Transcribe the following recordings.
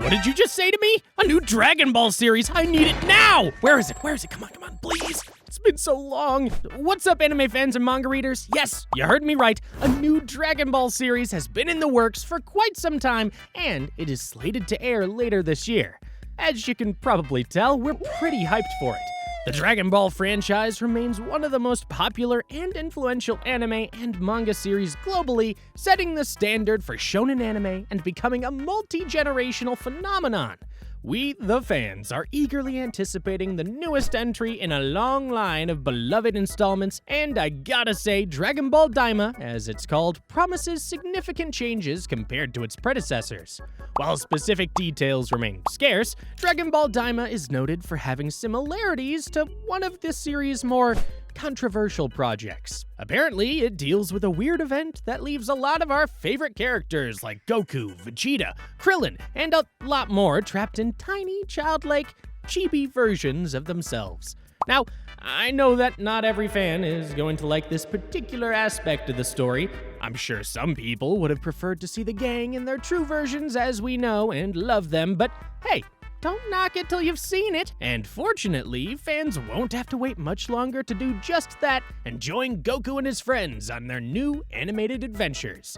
What did you just say to me? A new Dragon Ball series. I need it now. Where is it? Come on, please. It's been so long. What's up, anime fans and manga readers? Yes, you heard me right. A new Dragon Ball series has been in the works for quite some time, and it is slated to air later this year. As you can probably tell, we're pretty hyped for it. The Dragon Ball franchise remains one of the most popular and influential anime and manga series globally, setting the standard for shonen anime and becoming a multi-generational phenomenon. We, the fans, are eagerly anticipating the newest entry in a long line of beloved installments, and I gotta say, Dragon Ball Daima, as it's called, promises significant changes compared to its predecessors. While specific details remain scarce, Dragon Ball Daima is noted for having similarities to one of the series' more controversial projects. Apparently, it deals with a weird event that leaves a lot of our favorite characters like Goku, Vegeta, Krillin, and a lot more trapped in tiny, childlike, chibi versions of themselves. Now, I know that not every fan is going to like this particular aspect of the story. I'm sure some people would have preferred to see the gang in their true versions as we know and love them, but hey, don't knock it till you've seen it. And fortunately, fans won't have to wait much longer to do just that and join Goku and his friends on their new animated adventures.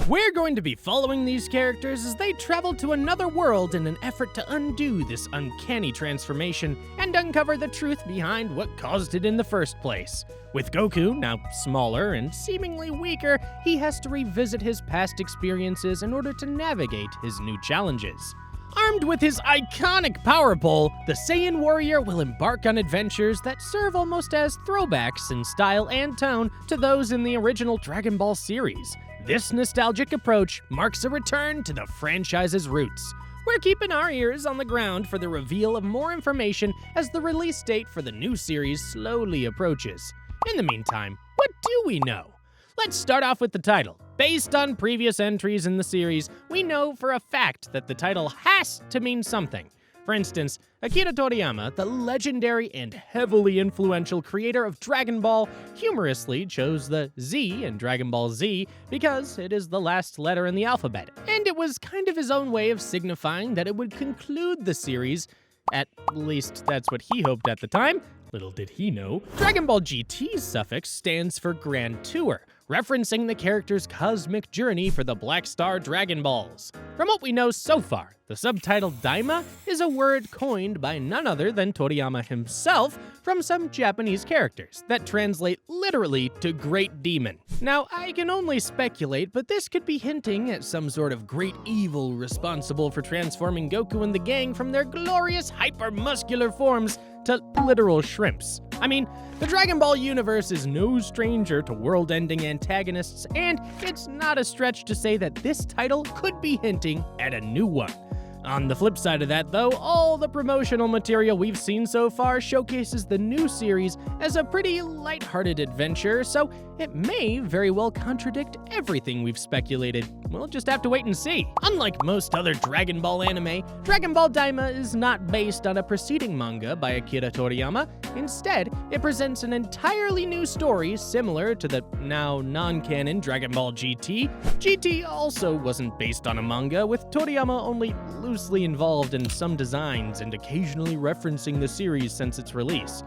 We're going to be following these characters as they travel to another world in an effort to undo this uncanny transformation and uncover the truth behind what caused it in the first place. With Goku, now smaller and seemingly weaker, he has to revisit his past experiences in order to navigate his new challenges. Armed with his iconic power pole, the Saiyan warrior will embark on adventures that serve almost as throwbacks in style and tone to those in the original Dragon Ball series. This nostalgic approach marks a return to the franchise's roots. We're keeping our ears on the ground for the reveal of more information as the release date for the new series slowly approaches. In the meantime, what do we know? Let's start off with the title. Based on previous entries in the series, we know for a fact that the title has to mean something. For instance, Akira Toriyama, the legendary and heavily influential creator of Dragon Ball, humorously chose the Z in Dragon Ball Z because it is the last letter in the alphabet, and it was kind of his own way of signifying that it would conclude the series. At least that's what he hoped at the time. Little did he know. Dragon Ball GT's suffix stands for Grand Tour, referencing the character's cosmic journey for the Black Star Dragon Balls. From what we know so far, the subtitle Daima is a word coined by none other than Toriyama himself from some Japanese characters that translate literally to Great Demon. Now, I can only speculate, but this could be hinting at some sort of great evil responsible for transforming Goku and the gang from their glorious hyper-muscular forms to literal shrimps. I mean, the Dragon Ball universe is no stranger to world-ending antagonists, and it's not a stretch to say that this title could be hinting at a new one. On the flip side of that, though, all the promotional material we've seen so far showcases the new series as a pretty lighthearted adventure, so it may very well contradict everything we've speculated. We'll just have to wait and see. Unlike most other Dragon Ball anime, Dragon Ball Daima is not based on a preceding manga by Akira Toriyama. Instead, it presents an entirely new story similar to the now non-canon Dragon Ball GT. GT also wasn't based on a manga, with Toriyama only loosely involved in some designs and occasionally referencing the series since its release.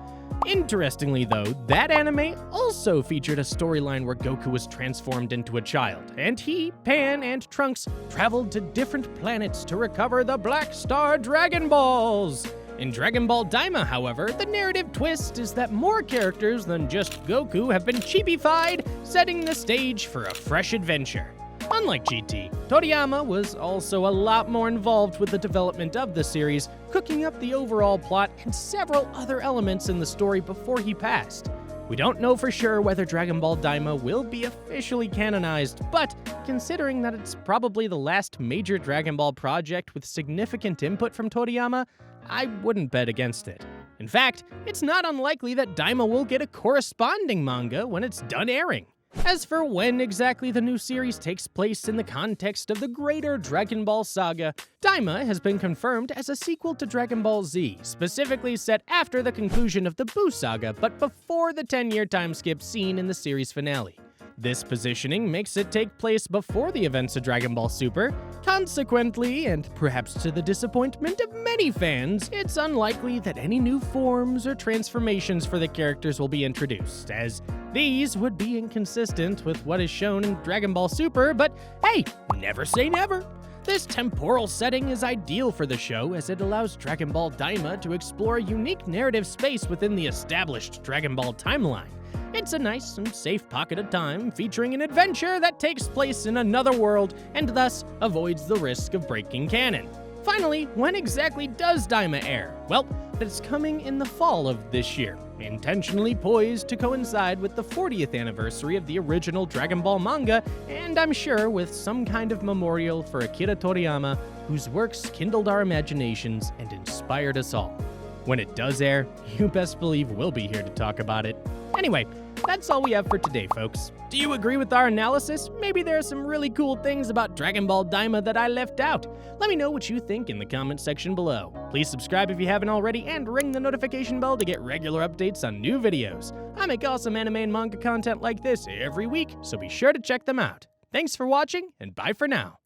Interestingly though, that anime also featured a storyline where Goku was transformed into a child, and he, Pan, and Trunks traveled to different planets to recover the Black Star Dragon Balls. In Dragon Ball Daima, however, the narrative twist is that more characters than just Goku have been chibified, setting the stage for a fresh adventure. Unlike GT, Toriyama was also a lot more involved with the development of the series, cooking up the overall plot and several other elements in the story before he passed. We don't know for sure whether Dragon Ball Daima will be officially canonized, but considering that it's probably the last major Dragon Ball project with significant input from Toriyama, I wouldn't bet against it. In fact, it's not unlikely that Daima will get a corresponding manga when it's done airing. As for when exactly the new series takes place in the context of the greater Dragon Ball saga, Daima has been confirmed as a sequel to Dragon Ball Z, specifically set after the conclusion of the Buu saga, but before the 10-year time skip seen in the series finale. This positioning makes it take place before the events of Dragon Ball Super. Consequently, and perhaps to the disappointment of many fans, it's unlikely that any new forms or transformations for the characters will be introduced, as these would be inconsistent with what is shown in Dragon Ball Super, but hey, never say never. This temporal setting is ideal for the show as it allows Dragon Ball Daima to explore a unique narrative space within the established Dragon Ball timeline. It's a nice and safe pocket of time featuring an adventure that takes place in another world and thus avoids the risk of breaking canon. Finally, when exactly does Daima air? Well, it's coming in the fall of this year, intentionally poised to coincide with the 40th anniversary of the original Dragon Ball manga, and I'm sure with some kind of memorial for Akira Toriyama, whose works kindled our imaginations and inspired us all. When it does air, you best believe we'll be here to talk about it. Anyway, that's all we have for today, folks. Do you agree with our analysis? Maybe there are some really cool things about Dragon Ball Daima that I left out. Let me know what you think in the comment section below. Please subscribe if you haven't already and ring the notification bell to get regular updates on new videos. I make awesome anime and manga content like this every week, so be sure to check them out. Thanks for watching, and bye for now.